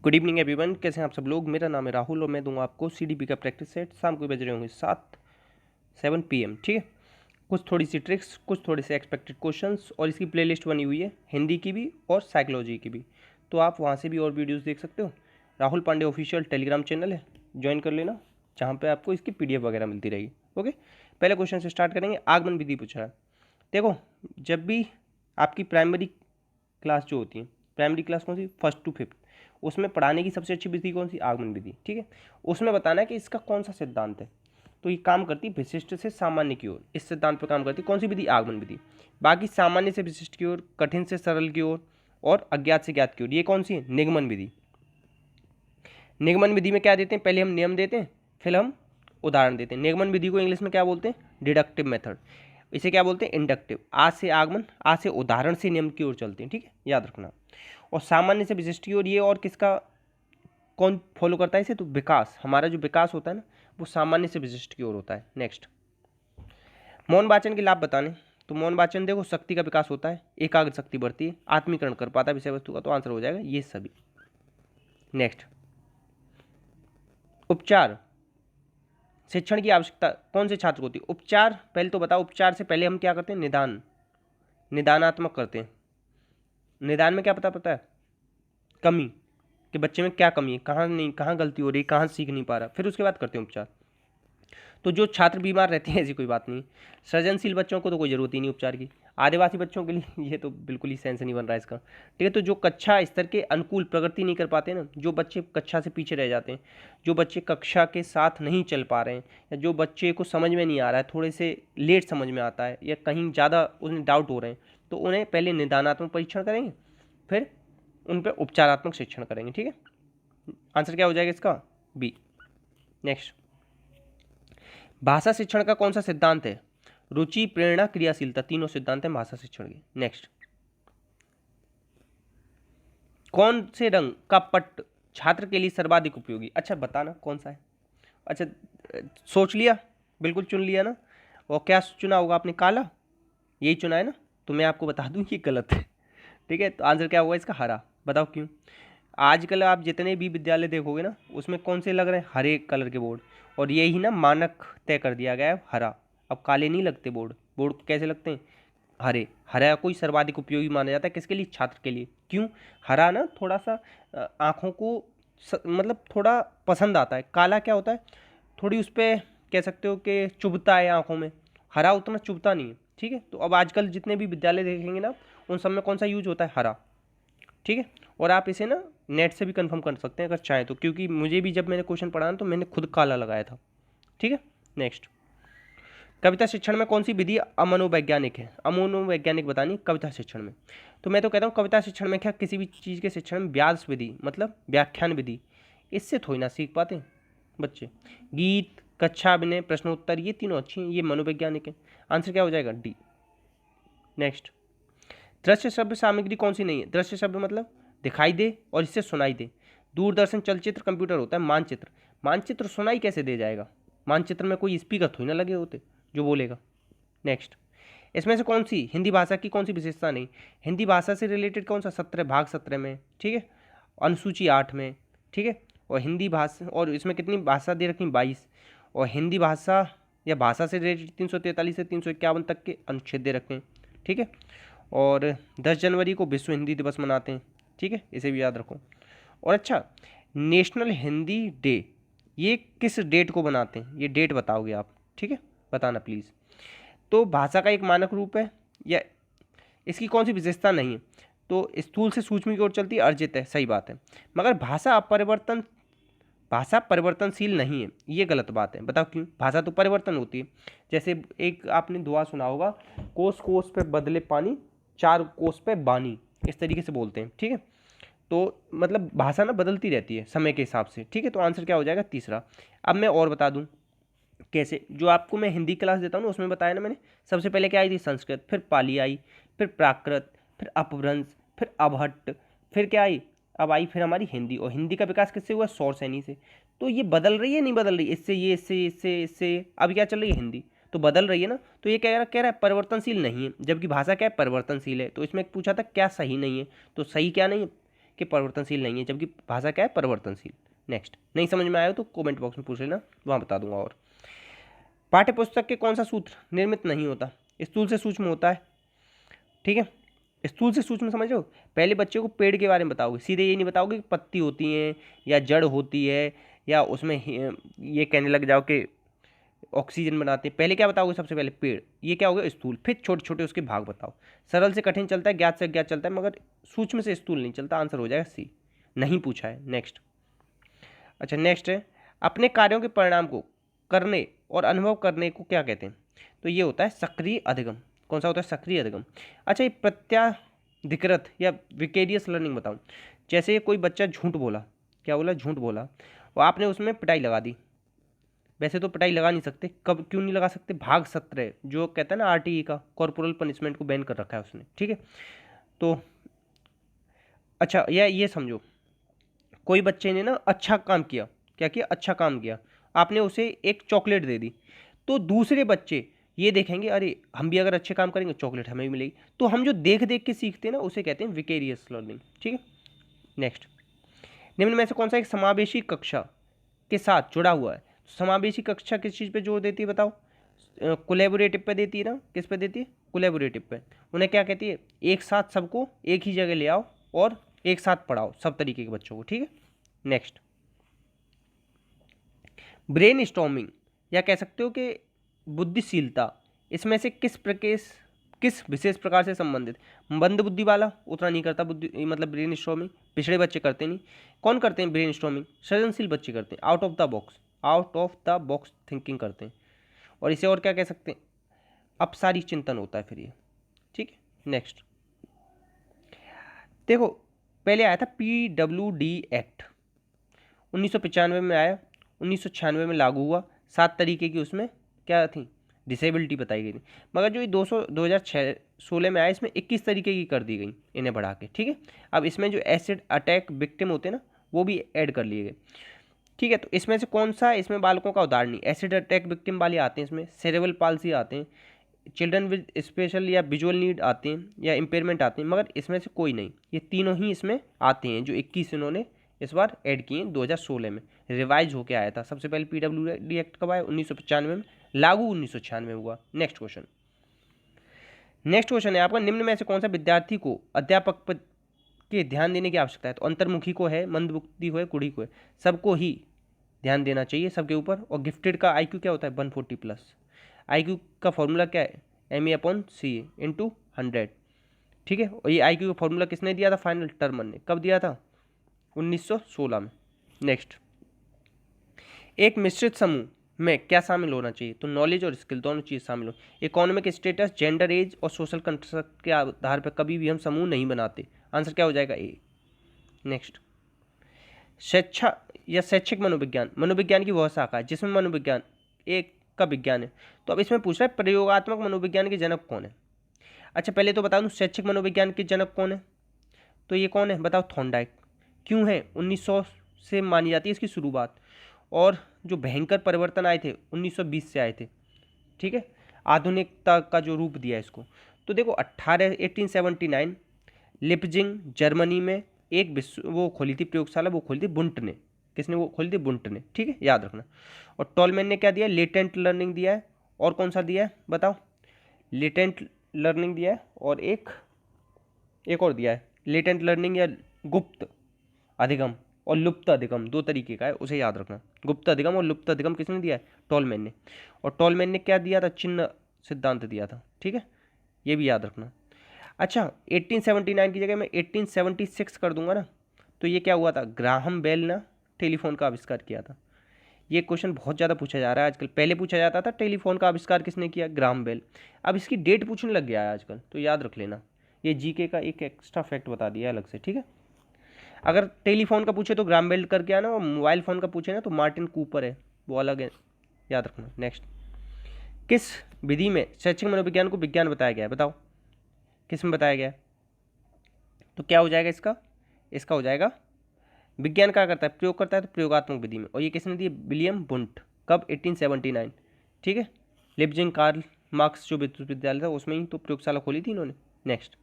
Good evening everyone, कैसे हैं आप सब लोग। मेरा नाम है राहुल और मैं दूंगा आपको सीडीपी का प्रैक्टिस सेट। शाम को बज रहे होंगे 7 PM, ठीक है। कुछ थोड़ी सी ट्रिक्स, कुछ थोड़े से एक्सपेक्टेड क्वेश्चंस और इसकी प्लेलिस्ट बनी हुई है हिंदी की भी और साइकोलॉजी की भी, तो आप वहाँ से भी और वीडियोज़ देख सकते हो। Rahul Pandey official Telegram channel है, ज्वाइन कर लेना, जहाँ पर आपको इसकी PDF वगैरह मिलती रहेगी। ओके, पहले क्वेश्चन से स्टार्ट करेंगे। आगमन विधि पूछा है। देखो, जब भी आपकी प्राइमरी क्लास जो होती है, प्राइमरी क्लास कौन सी, 1st to 5th, उसमें पढ़ाने की सबसे अच्छी विधि कौन सी, आगमन विधि, ठीक है। उसमें बताना है कि इसका कौन सा सिद्धांत है। तो ये काम करती है विशिष्ट से सामान्य की ओर, इस सिद्धांत पर काम करती है कौन सी विधि, आगमन विधि। बाकी सामान्य से विशिष्ट की ओर, कठिन से सरल की ओर और अज्ञात से ज्ञात की ओर, ये कौन सी है, निगमन विधि। निगमन विधि में क्या देते हैं, पहले हम नियम देते हैं, फिर हम उदाहरण देते हैं। निगमन विधि को इंग्लिश में क्या बोलते हैं, डिडक्टिव मेथड। इसे क्या बोलते हैं, इंडक्टिव। आज से आगमन, आज से उदाहरण से नियम की ओर चलते हैं, ठीक है, याद रखना। और सामान्य से विशिष्ट की ओर, ये और किसका कौन फॉलो करता है इसे, तो विकास, हमारा जो विकास होता है ना, वो सामान्य से विशिष्ट की ओर होता है। नेक्स्ट, मौन वाचन के लाभ बताने। तो मौन वाचन देखो, शक्ति का विकास होता है, एकाग्र शक्ति बढ़ती है, आत्मीकरण कर पाता है विषय वस्तु का, तो आंसर हो जाएगा ये सभी। नेक्स्ट, उपचार। शिक्षण की आवश्यकता कौन से छात्र को होती है, उपचार। पहले तो बताओ, उपचार से पहले हम क्या करते हैं, निदान, निदानात्मक करते हैं। निदान में क्या पता है, कमी, कि बच्चे में क्या कमी है, कहाँ नहीं, कहाँ गलती हो रही है, कहाँ सीख नहीं पा रहा, फिर उसके बाद करते हैं उपचार। तो जो छात्र बीमार रहते हैं ऐसी कोई बात नहीं। सृजनशील बच्चों को तो कोई ज़रूरत ही नहीं उपचार की। आदिवासी बच्चों के लिए ये तो बिल्कुल ही सेंस नहीं बन रहा है इसका, ठीक है। तो जो कक्षा स्तर के अनुकूल प्रगति नहीं कर पाते ना, जो बच्चे कक्षा से पीछे रह जाते हैं, जो बच्चे कक्षा के साथ नहीं चल पा रहे हैं, या जो बच्चे को समझ में नहीं आ रहा है, थोड़े से लेट समझ में आता है, या कहीं ज़्यादा उन्हें डाउट हो रहे हैं, तो उन्हें पहले निदानात्मक परीक्षण करेंगे, फिर उन पर उपचारात्मक शिक्षण करेंगे, ठीक है। आंसर क्या हो जाएगा इसका, बी। नेक्स्ट, भाषा शिक्षण का कौन सा सिद्धांत है, रुचि, प्रेरणा, क्रियाशीलता, तीनों सिद्धांत हैं भाषा शिक्षण के। नेक्स्ट, कौन से रंग का पट छात्र के लिए सर्वाधिक उपयोगी, अच्छा बताना कौन सा है। अच्छा, सोच लिया, बिल्कुल चुन लिया ना। और क्या चुना होगा आपने, काला, यही चुना है ना। तो मैं आपको बता दूं ये गलत है, ठीक है। तो आंसर क्या होगा इसका, हरा। बताओ क्यों। आजकल आप जितने भी विद्यालय देखोगे ना, उसमें कौन से लग रहे हैं, हरे कलर के बोर्ड, और यही ना मानक तय कर दिया गया है, हरा। अब काले नहीं लगते बोर्ड, बोर्ड कैसे लगते हैं, हरे। हरा को ही सर्वाधिक उपयोगी माना जाता है, किसके लिए, छात्र के लिए। क्यों, हरा ना थोड़ा सा आँखों को मतलब थोड़ा पसंद आता है। काला क्या होता है, थोड़ी उस पर कह सकते हो कि चुभता है आँखों में, हरा उतना चुभता नहीं है, ठीक है। तो अब आजकल जितने भी विद्यालय देखेंगे ना, उन सब में कौन सा यूज होता है, हरा, ठीक है। और आप इसे ना नेट से भी कंफर्म कर सकते हैं अगर चाहें तो, क्योंकि मुझे भी जब मैंने क्वेश्चन पढ़ा ना, तो मैंने खुद काला लगाया था, ठीक है। नेक्स्ट, कविता शिक्षण में कौन सी विधि अमनोवैज्ञानिक है, अमनोवैज्ञानिक बतानी कविता शिक्षण में। तो मैं तो कहता हूँ कविता शिक्षण में क्या, किसी भी चीज़ के शिक्षण में व्यास विधि, मतलब व्याख्यान विधि, इससे थोड़ी ना सीख पाते हैं बच्चे। गीत, कक्षा विनय, प्रश्नोत्तर, ये तीनों अच्छी हैं, ये मनोवैज्ञानिक है। आंसर क्या हो जाएगा, डी। नेक्स्ट, दृश्य श्रव्य सामग्री कौन सी नहीं है। दृश्य श्रव्य मतलब दिखाई दे और इससे सुनाई दे। दूरदर्शन, चलचित्र, कंप्यूटर होता है। मानचित्र, मानचित्र सुनाई कैसे दे जाएगा, मानचित्र में कोई स्पीकर थोड़ी ना लगे होते जो बोलेगा। नेक्स्ट, इसमें से कौन सी हिंदी भाषा की कौन सी विशेषता नहीं। हिंदी भाषा से रिलेटेड कौन सा, 17 भाग 17 में, ठीक है, अनुसूची 8 में, ठीक है। और हिंदी भाषा, और इसमें कितनी भाषा दे रखी, 22। और हिंदी भाषा या भाषा से रिलेटेड 343 से 351 तक के अनुच्छेद दे रखे हैं, ठीक है। और 10 जनवरी को विश्व हिंदी दिवस मनाते हैं, ठीक है, इसे भी याद रखो। और अच्छा, नेशनल हिंदी डे ये किस डेट को बनाते हैं, ये डेट बताओगे आप, ठीक है, बताना प्लीज़। तो भाषा का एक मानक रूप है, या इसकी कौन सी विशेषता नहीं है, तो स्थूल से सूक्ष्म की ओर चलती है, अर्जित है, सही बात है। मगर भाषा परिवर्तनशील नहीं है, ये गलत बात है। बताओ क्यों, भाषा तो परिवर्तन होती है। जैसे एक आपने दुआ सुना होगा, कोस कोस पे बदले पानी, 4 कोस पे बानी, इस तरीके से बोलते हैं, ठीक है। तो मतलब भाषा ना बदलती रहती है समय के हिसाब से, ठीक है। तो आंसर क्या हो जाएगा, तीसरा। अब मैं और बता दूं कैसे, जो आपको मैं हिंदी क्लास देता हूँ ना, उसमें बताया ना मैंने, सबसे पहले क्या आई थी, संस्कृत, फिर पाली आई, फिर प्राकृत, फिर अपभ्रंश, फिर अभट्ट, फिर क्या आई, अब आई फिर हमारी हिंदी। और हिंदी का विकास किससे हुआ, सौर सैनी से। तो ये बदल रही है, नहीं बदल रही, इससे ये, इससे इससे इससे, अब क्या चल रही है, हिंदी तो बदल रही है ना। तो ये कह रहा है परिवर्तनशील नहीं है, जबकि भाषा क्या है, परिवर्तनशील है। तो इसमें पूछा था क्या सही नहीं है, तो सही क्या नहीं है, कि परिवर्तनशील नहीं है, जबकि भाषा क्या है, परिवर्तनशील। नेक्स्ट, नहीं समझ में आया तो कमेंट बॉक्स में पूछ लेना, वहाँ बता दूंगा। और पाठ्य पुस्तक के कौन सा सूत्र निर्मित नहीं होता, स्थूल से सूक्ष्म होता है। ठीक है, स्थूल से सूक्ष्म समझो, पहले बच्चे को पेड़ के बारे में बताओगे, सीधे ये नहीं बताओगे कि पत्ती होती है या जड़ होती है या उसमें ये कहने लग जाओ कि ऑक्सीजन बनाते हैं। पहले क्या बताओगे, सबसे पहले पेड़, ये क्या होगा, स्थूल, फिर छोटे छोटे उसके भाग बताओ। सरल से कठिन चलता है, ज्ञात से अज्ञात चलता है, मगर सूक्ष्म से स्थूल नहीं चलता। आंसर हो जाएगा सी, नहीं पूछा है। नेक्स्ट, अच्छा नेक्स्ट है, अपने कार्यों के परिणाम को करने और अनुभव करने को क्या कहते हैं, तो ये होता है सक्रिय अधिगम। कौन सा होता है, सक्रिय अधिगम। अच्छा, ये प्रत्याधिकृत या विकेरियस लर्निंग बताऊं, जैसे कोई बच्चा झूठ बोला, क्या बोला, झूठ बोला, और आपने उसमें पिटाई लगा दी। वैसे तो पिटाई लगा नहीं सकते, कब क्यों नहीं लगा सकते, भाग 17 जो कहता है ना आरटीई का, कॉर्पोरल पनिशमेंट को बैन कर रखा है उसने। ठीक है, तो अच्छा ये समझो, कोई बच्चे ने ना अच्छा काम किया, क्या किया, अच्छा काम किया, आपने उसे एक चॉकलेट दे दी, तो दूसरे बच्चे ये देखेंगे, अरे हम भी अगर अच्छे काम करेंगे चॉकलेट हमें भी मिलेगी। तो हम जो देख देख के सीखते हैं ना, उसे कहते हैं विकेरियस लर्निंग। ठीक है, नेक्स्ट, निम्न में से कौन सा एक समावेशी कक्षा के साथ जुड़ा हुआ है। समावेशी कक्षा किस चीज़ पे जोर देती है बताओ, कोलैबोरेटिव पे देती है ना, किस पे देती है, कोलैबोरेटिव पे। उन्हें क्या कहती है, एक साथ सबको एक ही जगह ले आओ और एक साथ पढ़ाओ सब तरीके के बच्चों को। ठीक है, नेक्स्ट, ब्रेन स्टॉर्मिंग या कह सकते हो कि बुद्धिशीलता, इसमें से किस विशेष प्रकार से संबंधित। मंद बुद्धि वाला उतना नहीं करता बुद्धि, मतलब ब्रेन स्टॉर्मिंग, पिछड़े बच्चे करते नहीं। कौन करते हैं ब्रेन स्टॉर्मिंग, सृजनशील बच्चे करते हैं, out of the box thinking करते हैं। और इसे और क्या कह सकते हैं, अपसारी चिंतन होता है फिर ये। ठीक है, नेक्स्ट, देखो पहले आया था PWD एक्ट, 1995 में आया, 1996 में लागू हुआ, 7 तरीके की उसमें क्या थी, डिसेबिलिटी बताई गई थी। मगर जो ये 2016 में आया, इसमें 21 तरीके की कर दी गई इन्हें बढ़ा के। ठीक है, अब इसमें जो एसिड अटैक विक्टिम होते हैं ना, वो भी ऐड कर लिए गए। ठीक है, तो इसमें से कौन सा, इसमें बालकों का उदाहरण नहीं, एसिड अटैक विक्टिम वाले आते हैं, इसमें सेरेब्रल पाल्सी आते हैं, चिल्ड्रन विद स्पेशल या विजुअल नीड आते हैं, या इम्पेयरमेंट आते हैं, मगर इसमें से कोई नहीं। ये तीनों ही इसमें आते हैं, जो 21 इन्होंने इस बार ऐड किए हैं 2016 में, रिवाइज होके आया था। सबसे पहले PWD एक्ट कब आया, 1995 में, लागू 1996 में हुआ। नेक्स्ट क्वेश्चन है आपका, निम्न में से कौन सा विद्यार्थी को अध्यापक के ध्यान देने की आवश्यकता है, तो अंतर्मुखी को है, मंदबुद्धि को है, कुड़ी को है, सबको ही ध्यान देना चाहिए सबके ऊपर। और गिफ्टेड का IQ क्या होता है, 140+। IQ का फॉर्मूला क्या है, MA/CA × 100। ठीक है, और ये IQ का फॉर्मूला किसने दिया था, फाइनल टर्मन ने, कब दिया था, 1916 में। नेक्स्ट, एक मिश्रित समूह में क्या शामिल होना चाहिए, तो नॉलेज और स्किल दोनों चीज़ शामिल हो। इकोनॉमिक स्टेटस, जेंडर, एज और सोशल कंस्ट्रक्ट के आधार पर कभी भी हम समूह नहीं बनाते। आंसर क्या हो जाएगा, ए। नेक्स्ट, शिक्षा या शैक्षिक मनोविज्ञान की वह शाखा है जिसमें मनोविज्ञान एक का विज्ञान है। तो अब इसमें पूछ रहा है प्रयोगात्मक मनोविज्ञान के जनक कौन है। अच्छा पहले तो बता दूं शैक्षिक मनोविज्ञान के जनक कौन है, तो ये कौन है बताओ, थॉर्नडाइक। क्यों है, 1900 से मानी जाती है इसकी शुरुआत, और जो भयंकर परिवर्तन आए थे 1920 से आए थे। ठीक है, आधुनिकता का जो रूप दिया इसको। तो देखो 1879 लिपजिंग जर्मनी में एक वो खोली थी प्रयोगशाला, वो खोली थी बुंट ने। किसने वो खोली थी, बुंट ने। ठीक है, याद रखना। और टॉलमैन ने क्या दिया, लेटेंट लर्निंग दिया है, और कौन सा दिया है बताओ, लेटेंट लर्निंग दिया है, और एक और दिया है, लेटेंट लर्निंग या गुप्त अधिगम और लुप्त अधिगम, 2 तरीके का है, उसे याद रखना। गुप्त अधिगम और लुप्त अधिगम किसने दिया है, टॉलमैन ने। और टॉलमैन ने क्या दिया था, चिन्ह सिद्धांत दिया था। ठीक है, ये भी याद रखना। अच्छा 1879 की जगह मैं 1876 कर दूंगा ना, तो ये क्या हुआ था, ग्राहम बेल ने टेलीफोन का आविष्कार किया था। ये क्वेश्चन बहुत ज़्यादा पूछा जा रहा है आजकल, पहले पूछा जाता था टेलीफोन का आविष्कार किसने किया, ग्राहम बेल। अब इसकी डेट पूछने लग गया है आजकल, तो याद रख लेना। ये जीके का एक एक्स्ट्रा फैक्ट बता दिया अलग से। ठीक है, अगर टेलीफोन का पूछे तो ग्राहम बेल करके आना, और मोबाइल फ़ोन का पूछे ना तो मार्टिन कूपर है, वो अलग है, याद रखना। नेक्स्ट, किस विधि में शैक्षिक मनोविज्ञान को विज्ञान बताया गया है बताओ, किस में बताया गया है, तो क्या हो जाएगा इसका हो जाएगा, विज्ञान क्या करता है, प्रयोग करता है, तो प्रयोगात्मक विधि में। और ये किसने दी, विलियम बुंट, कब 1879। ठीक है, लिपजिंग कार्ल मार्क्स जो विश्वविद्यालय था उसमें ही तो प्रयोगशाला खोली थी इन्होंने। नेक्स्ट,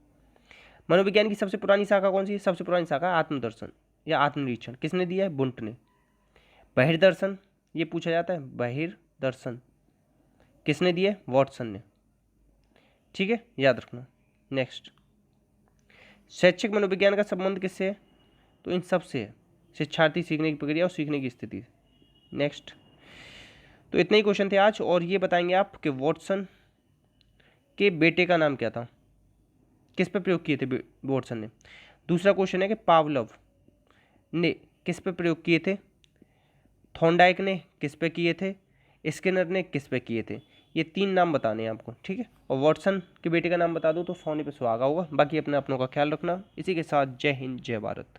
मनोविज्ञान की सबसे पुरानी शाखा कौन सी है? सबसे पुरानी शाखा आत्मदर्शन या आत्मनिरीक्षण। किसने दिया है? बुंट ने। बहिर्दर्शन ये पूछा जाता है, बहिर्दर्शन किसने दिया है? वॉटसन ने। ठीक है, याद रखना। नेक्स्ट, शैक्षिक मनोविज्ञान का संबंध किससे है? तो इन सब से है, शिक्षार्थी सीखने की प्रक्रिया और सीखने की स्थिति। नेक्स्ट, तो इतने ही क्वेश्चन थे आज। और ये बताएंगे आप कि वॉटसन के बेटे का नाम क्या था, किस पे प्रयोग किए थे वॉटसन ने। दूसरा क्वेश्चन है कि पावलोव ने किस पे प्रयोग किए थे, थॉर्नडाइक ने किस पे किए थे, स्किनर ने किस पे किए थे। ये 3 नाम बताने हैं आपको, ठीक है। और वॉटसन के बेटे का नाम बता दो तो सोने पे सुहागा होगा। बाकी अपने अपनों का ख्याल रखना। इसी के साथ जय हिंद, जय भारत।